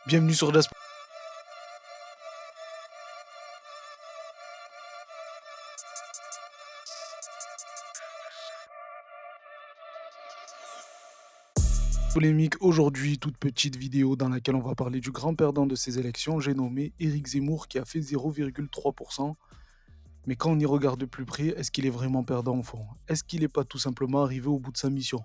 Bienvenue sur Das. Polémique aujourd'hui, toute petite vidéo dans laquelle on va parler du grand perdant de ces élections, j'ai nommé Éric Zemmour qui a fait 0,3%. Mais quand on y regarde de plus près, est-ce qu'il est vraiment perdant au fond? Est-ce qu'il n'est pas tout simplement arrivé au bout de sa mission?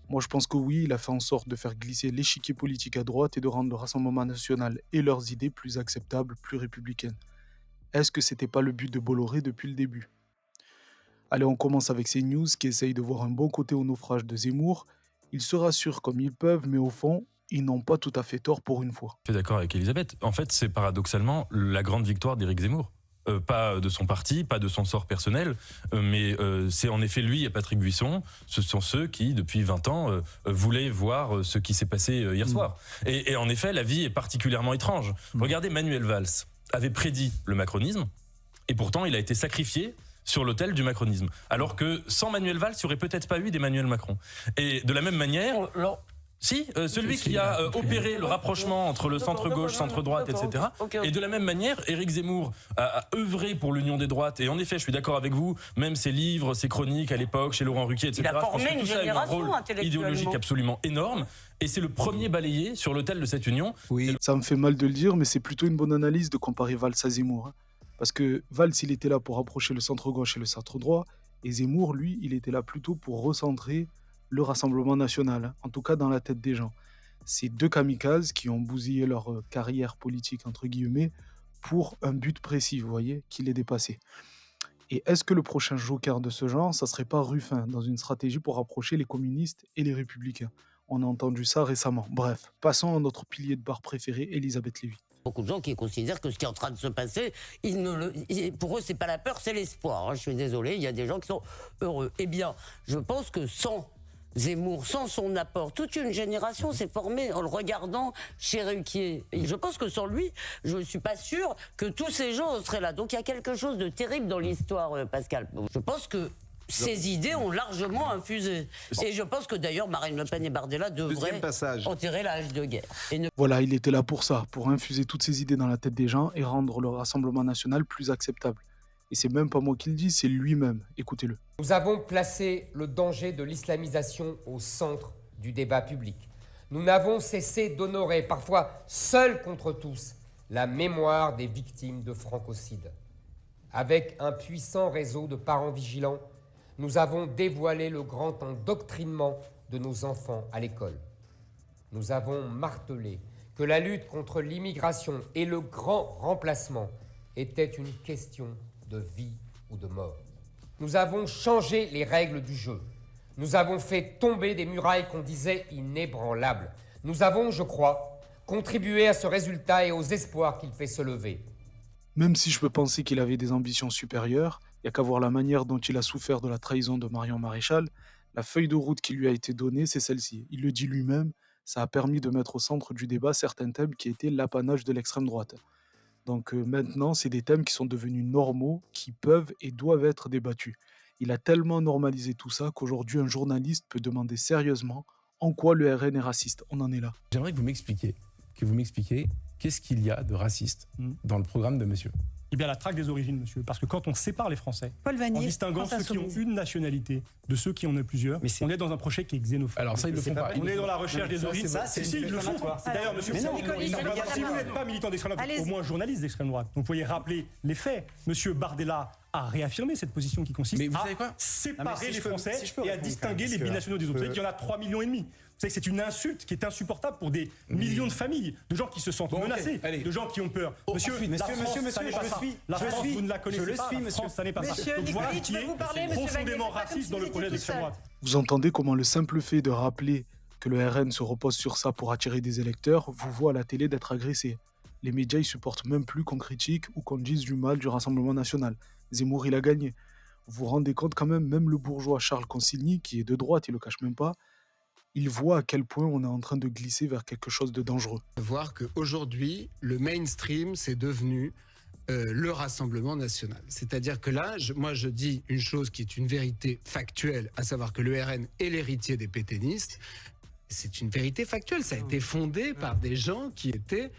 Moi je pense que oui, il a fait en sorte de faire glisser l'échiquier politique à droite et de rendre le Rassemblement national et leurs idées plus acceptables, plus républicaines. Est-ce que c'était pas le but de Bolloré depuis le début? Allez, on commence avec ces news qui essayent de voir un bon côté au naufrage de Zemmour. Ils se rassurent comme ils peuvent, mais au fond, ils n'ont pas tout à fait tort pour une fois. Je suis d'accord avec Elisabeth. En fait, c'est paradoxalement la grande victoire d'Éric Zemmour. Pas de son parti, pas de son sort personnel, mais c'est en effet lui et Patrick Buisson, ce sont ceux qui, depuis 20 ans, voulaient voir ce qui s'est passé hier soir. Et en effet, la vie est particulièrement étrange. Regardez, Manuel Valls avait prédit le macronisme, et pourtant il a été sacrifié sur l'autel du macronisme. Alors que sans Manuel Valls, il n'y aurait peut-être pas eu d'Emmanuel Macron. Et de la même manière... Si, celui qui a opéré le rapprochement entre le centre-gauche, centre-droite, etc. Et de la même manière, Éric Zemmour a œuvré pour l'union des droites. Et en effet, je suis d'accord avec vous, même ses livres, ses chroniques à l'époque, chez Laurent Ruquier, etc. Il a formé une tout ça a eu un rôle idéologique absolument énorme. Et c'est le premier balayé sur l'autel de cette union. Oui, ça me fait mal de le dire, mais c'est plutôt une bonne analyse de comparer Valls à Zemmour. Parce que Valls, il était là pour rapprocher le centre-gauche et le centre-droit. Et Zemmour, lui, il était là plutôt pour recentrer le Rassemblement national, en tout cas dans la tête des gens. C'est deux kamikazes qui ont bousillé leur carrière politique, entre guillemets, pour un but précis, vous voyez, qui les dépassait. Et est-ce que le prochain joker de ce genre, ça serait pas Ruffin, dans une stratégie pour rapprocher les communistes et les républicains? On a entendu ça récemment. Bref, passons à notre pilier de barre préféré, Elisabeth Lévy. Beaucoup de gens qui considèrent que ce qui est en train de se passer, pour eux, c'est pas la peur, c'est l'espoir. Je suis désolé, il y a des gens qui sont heureux. Eh bien, je pense que sans Zemmour, sans son apport, toute une génération s'est formée en le regardant chez Ruquier. Et je pense que sans lui, je ne suis pas sûr que tous ces gens seraient là. Donc il y a quelque chose de terrible dans l'histoire, Pascal. Je pense que ces idées ont largement infusé. Et je pense que d'ailleurs Marine Le Pen et Bardella devraient enterrer la hache de guerre. Voilà, il était là pour ça, pour infuser toutes ces idées dans la tête des gens et rendre le Rassemblement national plus acceptable. Et c'est même pas moi qui le dis, c'est lui-même. Écoutez-le. Nous avons placé le danger de l'islamisation au centre du débat public. Nous n'avons cessé d'honorer, parfois seuls contre tous, la mémoire des victimes de francocide. Avec un puissant réseau de parents vigilants, nous avons dévoilé le grand endoctrinement de nos enfants à l'école. Nous avons martelé que la lutte contre l'immigration et le grand remplacement était une question de vie ou de mort. Nous avons changé les règles du jeu. Nous avons fait tomber des murailles qu'on disait inébranlables. Nous avons, je crois, contribué à ce résultat et aux espoirs qu'il fait se lever. Même si je peux penser qu'il avait des ambitions supérieures, il n'y a qu'à voir la manière dont il a souffert de la trahison de Marion Maréchal, la feuille de route qui lui a été donnée, c'est celle-ci. Il le dit lui-même, ça a permis de mettre au centre du débat certains thèmes qui étaient l'apanage de l'extrême droite. Donc maintenant, c'est des thèmes qui sont devenus normaux, qui peuvent et doivent être débattus. Il a tellement normalisé tout ça qu'aujourd'hui, un journaliste peut demander sérieusement en quoi le RN est raciste. On en est là. J'aimerais que vous m'expliquiez qu'est-ce qu'il y a de raciste dans le programme de monsieur. Eh bien, la traque des origines, monsieur. Parce que quand on sépare les Français, en distinguant ceux qui ont une nationalité de ceux qui en ont plusieurs, on est dans un projet qui est xénophobe. Alors ça, ils le font pas. On est dans la recherche des origines. Si, ils le font. D'ailleurs, monsieur, si vous n'êtes pas militant d'extrême droite, au moins journaliste d'extrême droite, vous pourriez rappeler les faits. Monsieur Bardella a réaffirmé cette position qui consiste à séparer les Français et à distinguer les binationaux des autres. Vous savez qu'il y en a 3,5 millions. Vous savez que c'est une insulte qui est insupportable pour des millions de familles, de gens qui se sentent menacés, de gens qui ont peur. Monsieur, la France, vous ne la connaissez pas. La France, ça n'est pas ça. Donc voilà qui est profondément raciste dans le projet d'extrême droite. Vous entendez comment le simple fait de rappeler que le RN se repose sur ça pour attirer des électeurs vous voit à la télé d'être agressé. Les médias, ils supportent même plus qu'on critique ou qu'on dise du mal du Rassemblement national. Zemmour, il a gagné. Vous vous rendez compte quand même le bourgeois Charles Consigny, qui est de droite, il le cache même pas, il voit à quel point on est en train de glisser vers quelque chose de dangereux. Voir qu'aujourd'hui, le mainstream, c'est devenu le Rassemblement national. C'est-à-dire que là, moi je dis une chose qui est une vérité factuelle, à savoir que le RN est l'héritier des pétainistes. C'est une vérité factuelle. Ça a été fondé par des gens qui étaient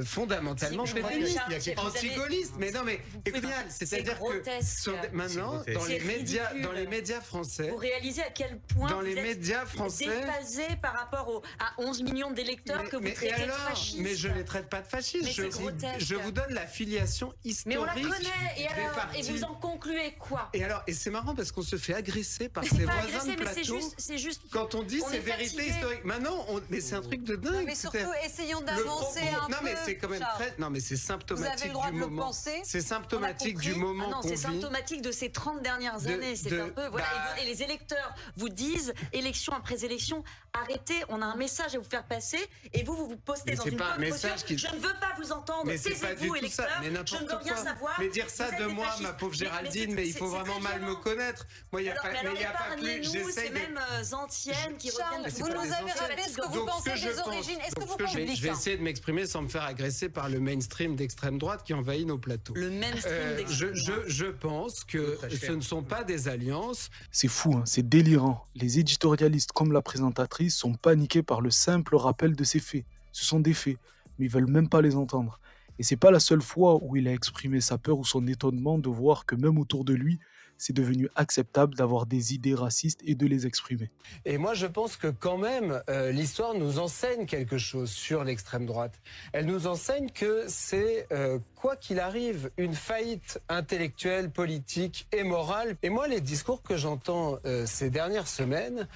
fondamentalement féministes, anti-gaullistes. Mais non, mais écoutez, c'est-à-dire que maintenant, dans les médias français, vous réalisez à quel point dans les médias français, déphasé par rapport à 11 millions d'électeurs que vous traitez de fascistes. Mais je ne les traite pas de fascistes. Je vous donne la filiation historique. Mais on la connaît. Et vous en concluez quoi? Et c'est marrant parce qu'on se fait agresser par ses voisins de plateau. C'est juste. Quand on dit ces vérités historiques. Maintenant, mais c'est un truc de dingue. Non, mais surtout, essayons d'avancer un peu. Non, mais c'est quand même très. Non, mais c'est symptomatique. Vous avez le droit du de le moment. penser. C'est symptomatique du moment qu'on vit. C'est symptomatique de ces 30 dernières années. C'est un peu. Voilà. Et les électeurs vous disent, élection après élection, arrêtez. On a un message à vous faire passer. Et vous postez dans une bonne posture. Je ne veux pas vous entendre. Taisez-vous, électeurs. Je ne veux rien savoir. Mais dire ça de moi, ma pauvre Géraldine, mais il faut vraiment mal me connaître. Moi, il n'y a pas plus. J'essaie de. Même anciennes qui reviennent. Vous nous avez rappelé ce que vous pensez des origines. Est-ce que vous pensez je vais essayer de m'exprimer sans me faire agresser par le mainstream d'extrême droite qui envahit nos plateaux. Le mainstream d'extrême droite. Je pense que ce ne sont pas des alliances. C'est fou, hein, c'est délirant. Les éditorialistes comme la présentatrice sont paniqués par le simple rappel de ces faits. Ce sont des faits, mais ils veulent même pas les entendre. Et c'est pas la seule fois où il a exprimé sa peur ou son étonnement de voir que même autour de lui, c'est devenu acceptable d'avoir des idées racistes et de les exprimer. Et moi, je pense que quand même, l'histoire nous enseigne quelque chose sur l'extrême droite. Elle nous enseigne que c'est, quoi qu'il arrive, une faillite intellectuelle, politique et morale. Et moi, les discours que j'entends ces dernières semaines,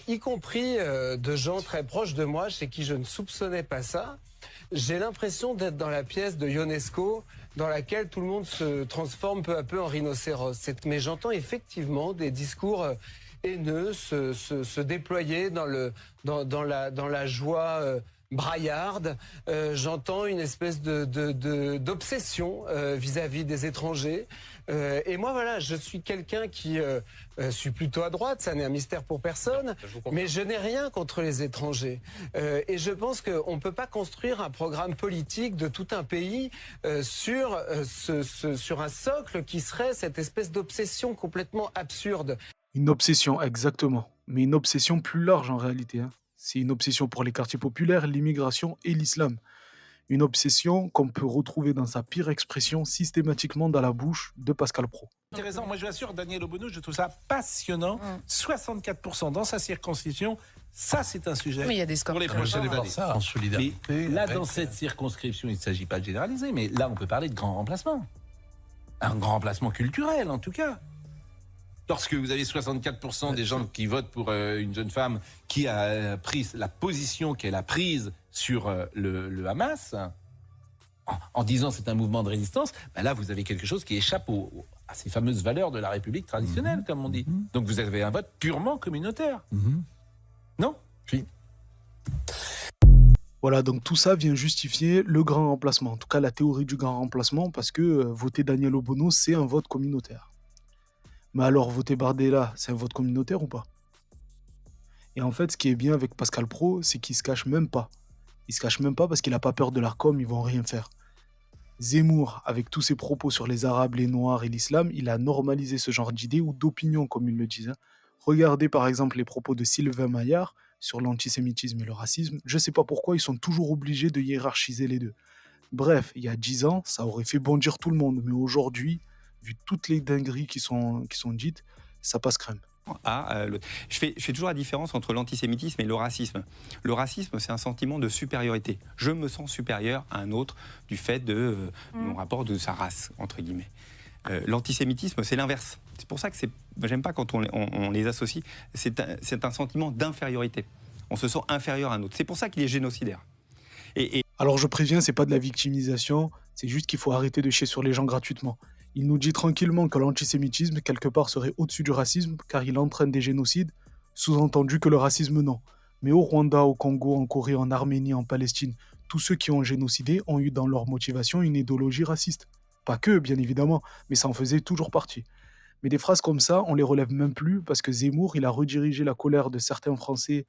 y compris de gens très proches de moi, chez qui je ne soupçonnais pas ça, j'ai l'impression d'être dans la pièce de Ionesco, dans laquelle tout le monde se transforme peu à peu en rhinocéros. Mais j'entends effectivement des discours haineux se déployer dans la joie braillarde. J'entends une espèce d'obsession vis-à-vis des étrangers. Et moi, voilà, je suis quelqu'un qui suis plutôt à droite, ça n'est un mystère pour personne, mais je n'ai rien contre les étrangers. Et je pense qu'on ne peut pas construire un programme politique de tout un pays sur un socle qui serait cette espèce d'obsession complètement absurde. Une obsession, exactement. Mais une obsession plus large en réalité, hein. C'est une obsession pour les quartiers populaires, l'immigration et l'islam. Une obsession qu'on peut retrouver dans sa pire expression systématiquement dans la bouche de Pascal Praud. Intéressant, moi je vous assure, Daniel Obono, je trouve ça passionnant. 64% dans sa circonscription, ça c'est un sujet pour les prochaines années. Ça, en solidarité. Là, dans cette circonscription, il ne s'agit pas de généraliser, mais là on peut parler de grand remplacement. Un grand remplacement culturel en tout cas. Lorsque vous avez 64% des gens qui votent pour une jeune femme qui a pris la position qu'elle a prise sur le Hamas, en disant c'est un mouvement de résistance, ben là vous avez quelque chose qui échappe à ces fameuses valeurs de la République traditionnelle, comme on dit. Donc vous avez un vote purement communautaire. Non ? Oui. Voilà, donc tout ça vient justifier le grand remplacement, en tout cas la théorie du grand remplacement, parce que voter Daniel Obono, c'est un vote communautaire. Mais alors, voter Bardella, c'est un vote communautaire ou pas? Et en fait, ce qui est bien avec Pascal Praud, c'est qu'il se cache même pas. Il se cache même pas parce qu'il n'a pas peur de la com, ils vont rien faire. Zemmour, avec tous ses propos sur les Arabes, les Noirs et l'islam, il a normalisé ce genre d'idées ou d'opinions, comme ils le disent, hein. Regardez par exemple les propos de Sylvain Maillard sur l'antisémitisme et le racisme. Je sais pas pourquoi ils sont toujours obligés de hiérarchiser les deux. Bref, il y a 10 ans, ça aurait fait bondir tout le monde, mais aujourd'hui, vu toutes les dingueries qui sont dites, ça passe crème. Je fais toujours la différence entre l'antisémitisme et le racisme. Le racisme, c'est un sentiment de supériorité. Je me sens supérieur à un autre du fait de mon rapport de sa race, entre guillemets. L'antisémitisme, c'est l'inverse. C'est pour ça que j'aime pas quand on les associe. C'est un sentiment d'infériorité. On se sent inférieur à un autre. C'est pour ça qu'il est génocidaire. Alors je préviens, c'est pas de la victimisation, c'est juste qu'il faut arrêter de chier sur les gens gratuitement. Il nous dit tranquillement que l'antisémitisme, quelque part, serait au-dessus du racisme, car il entraîne des génocides, sous-entendu que le racisme, non. Mais au Rwanda, au Congo, en Corée, en Arménie, en Palestine, tous ceux qui ont génocidé ont eu dans leur motivation une idéologie raciste. Pas que, bien évidemment, mais ça en faisait toujours partie. Mais des phrases comme ça, on les relève même plus, parce que Zemmour, il a redirigé la colère de certains Français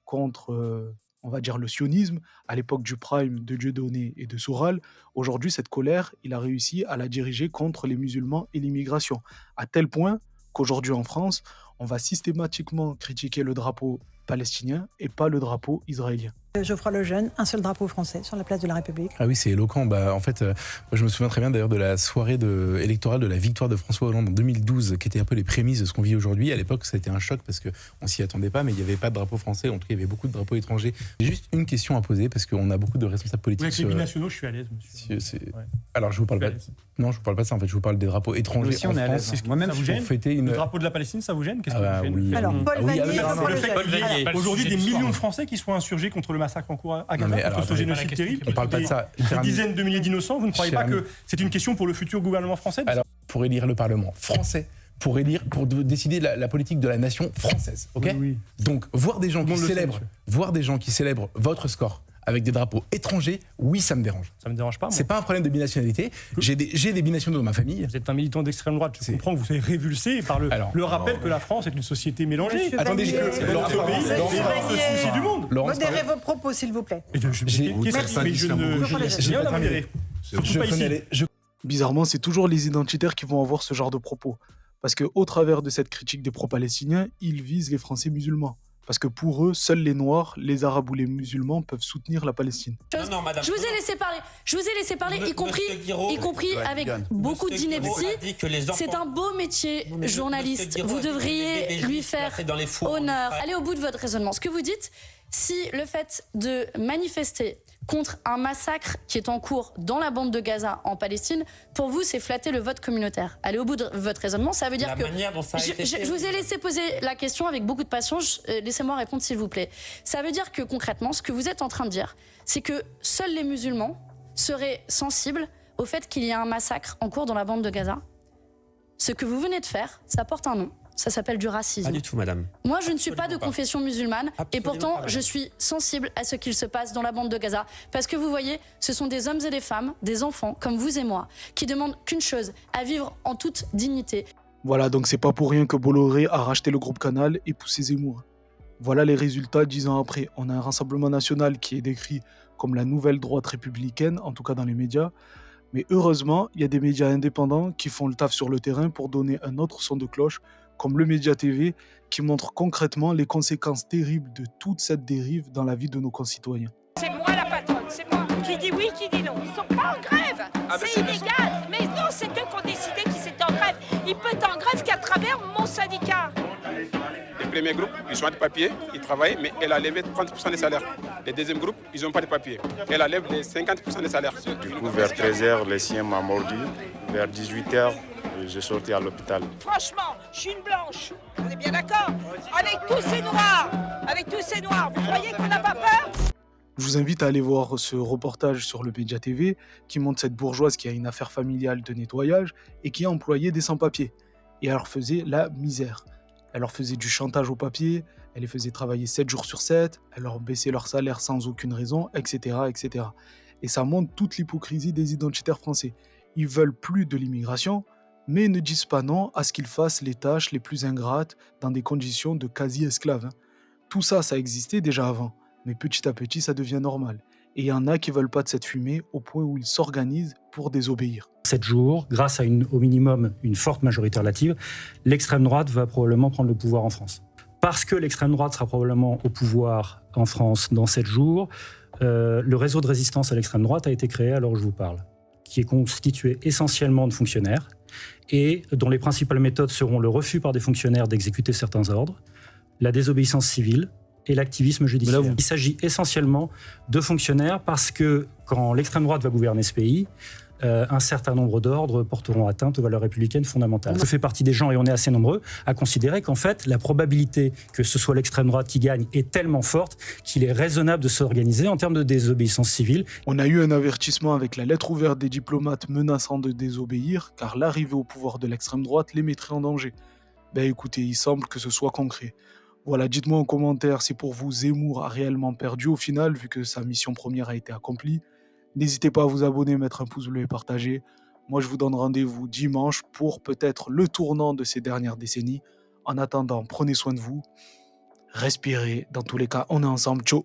contre... on va dire le sionisme, à l'époque du prime de Dieudonné et de Soral. Aujourd'hui, cette colère, il a réussi à la diriger contre les musulmans et l'immigration, à tel point qu'aujourd'hui en France, on va systématiquement critiquer le drapeau palestinien et pas le drapeau israélien. Geoffroy Lejeune, un seul drapeau français sur la place de la République. Ah oui, c'est éloquent. En fait, moi, je me souviens très bien d'ailleurs de la soirée électorale de la victoire de François Hollande en 2012, qui était un peu les prémices de ce qu'on vit aujourd'hui. À l'époque, ça a été un choc parce qu'on s'y attendait pas, mais il n'y avait pas de drapeau français. En tout cas, il y avait beaucoup de drapeaux étrangers. J'ai juste une question à poser parce qu'on a beaucoup de responsables politiques. Avec les binationaux, je suis à l'aise, monsieur. Alors, je vous parle pas. Non, je vous parle pas de ça. En fait, je vous parle des drapeaux étrangers en France. Moi-même, ça vous gêne. Le drapeau de la Palestine, ça vous gêne? Qu'est-ce que vous gêne? Oui. Alors, Paul Vallier. Aujourd'hui, des millions de Français qui sont insurgés contre le massacre en cours à Gaza, contre ce génocide terrible. On parle pas de ça. Des dizaines de milliers d'innocents. Vous ne croyez pas que c'est une question pour le futur gouvernement français? Alors, pour élire le Parlement français, pour décider la politique de la nation française, ok? Oui. Donc, voir des gens qui célèbrent votre score avec des drapeaux étrangers, oui, ça me dérange. Ça me dérange pas. C'est pas un problème de binationalité. J'ai des binationaux dans ma famille. Vous êtes un militant d'extrême droite. Je comprends que vous êtes révulsé par le rappel que la France est une société mélangée. Attendez, du monde. Modérez vos propos, s'il vous plaît. Bizarrement, c'est toujours les identitaires qui vont avoir ce genre de propos. Parce qu'au travers de cette critique des pro-palestiniens, ils visent les Français musulmans. Parce que pour eux, seuls les Noirs, les Arabes ou les musulmans peuvent soutenir la Palestine. Non, madame, je vous ai laissé parler, y compris avec beaucoup d'ineptie. C'est un beau métier, journaliste. Vous devriez lui faire honneur. Allez au bout de votre raisonnement. Ce que vous dites, si le fait de manifester contre un massacre qui est en cours dans la bande de Gaza en Palestine, pour vous, c'est flatter le vote communautaire. Allez au bout de votre raisonnement, ça veut dire que... Je vous ai laissé poser la question avec beaucoup de passion, laissez-moi répondre s'il vous plaît. Ça veut dire que concrètement, ce que vous êtes en train de dire, c'est que seuls les musulmans seraient sensibles au fait qu'il y a un massacre en cours dans la bande de Gaza. Ce que vous venez de faire, ça porte un nom. Ça s'appelle du racisme. Pas du tout, madame. Moi, je ne suis pas de confession musulmane et pourtant, je suis sensible à ce qu'il se passe dans la bande de Gaza. Parce que vous voyez, ce sont des hommes et des femmes, des enfants, comme vous et moi, qui demandent qu'une chose, à vivre en toute dignité. Voilà, donc c'est pas pour rien que Bolloré a racheté le groupe Canal et poussé Zemmour. Voilà les résultats 10 ans après. On a un Rassemblement national qui est décrit comme la nouvelle droite républicaine, en tout cas dans les médias. Mais heureusement, il y a des médias indépendants qui font le taf sur le terrain pour donner un autre son de cloche, comme le Média TV, qui montre concrètement les conséquences terribles de toute cette dérive dans la vie de nos concitoyens. C'est moi la patronne, c'est moi qui dis oui, qui dis non. Ils sont pas en grève, c'est illégal. Mais non, c'est eux qui ont décidé qu'ils étaient en grève. Ils peuvent être en grève qu'à travers mon syndicat. Le premier groupe, ils ont des papiers, ils travaillent, mais elle a levé 30% des salaires. Le deuxième groupe, ils n'ont pas de papiers. Elle a levé les 50% des salaires. Du coup, vers 13h, le sien m'a mordu. Vers 18h, je sortais à l'hôpital. Franchement, je suis une blanche. On est bien d'accord? Avec tous ces noirs, vous croyez qu'on n'a pas peur? Je vous invite à aller voir ce reportage sur le Média TV qui montre cette bourgeoise qui a une affaire familiale de nettoyage et qui a employé des sans-papiers. Et elle leur faisait la misère. Elle leur faisait du chantage au papier, elle les faisait travailler 7 jours sur 7, elle leur baissait leur salaire sans aucune raison, etc., etc. Et ça montre toute l'hypocrisie des identitaires français. Ils veulent plus de l'immigration, mais ne disent pas non à ce qu'ils fassent les tâches les plus ingrates dans des conditions de quasi-esclaves. Tout ça, ça existait déjà avant, mais petit à petit, ça devient normal. Et il y en a qui veulent pas de cette fumée au point où ils s'organisent pour désobéir. 7 jours, grâce à au minimum une forte majorité relative, l'extrême droite va probablement prendre le pouvoir en France. Parce que l'extrême droite sera probablement au pouvoir en France dans 7 jours, le réseau de résistance à l'extrême droite a été créé à l'heure où je vous parle, qui est constitué essentiellement de fonctionnaires et dont les principales méthodes seront le refus par des fonctionnaires d'exécuter certains ordres, la désobéissance civile et l'activisme judiciaire. Il s'agit essentiellement de fonctionnaires parce que quand l'extrême droite va gouverner ce pays, un certain nombre d'ordres porteront atteinte aux valeurs républicaines fondamentales. Je fais partie des gens, et on est assez nombreux, à considérer qu'en fait, la probabilité que ce soit l'extrême droite qui gagne est tellement forte qu'il est raisonnable de s'organiser en termes de désobéissance civile. On a eu un avertissement avec la lettre ouverte des diplomates menaçant de désobéir, car l'arrivée au pouvoir de l'extrême droite les mettrait en danger. Ben écoutez, il semble que ce soit concret. Voilà, dites-moi en commentaire si pour vous Zemmour a réellement perdu au final, vu que sa mission première a été accomplie. N'hésitez pas à vous abonner, mettre un pouce bleu et partager. Moi, je vous donne rendez-vous dimanche pour peut-être le tournant de ces dernières décennies. En attendant, prenez soin de vous. Respirez. Dans tous les cas, on est ensemble. Ciao.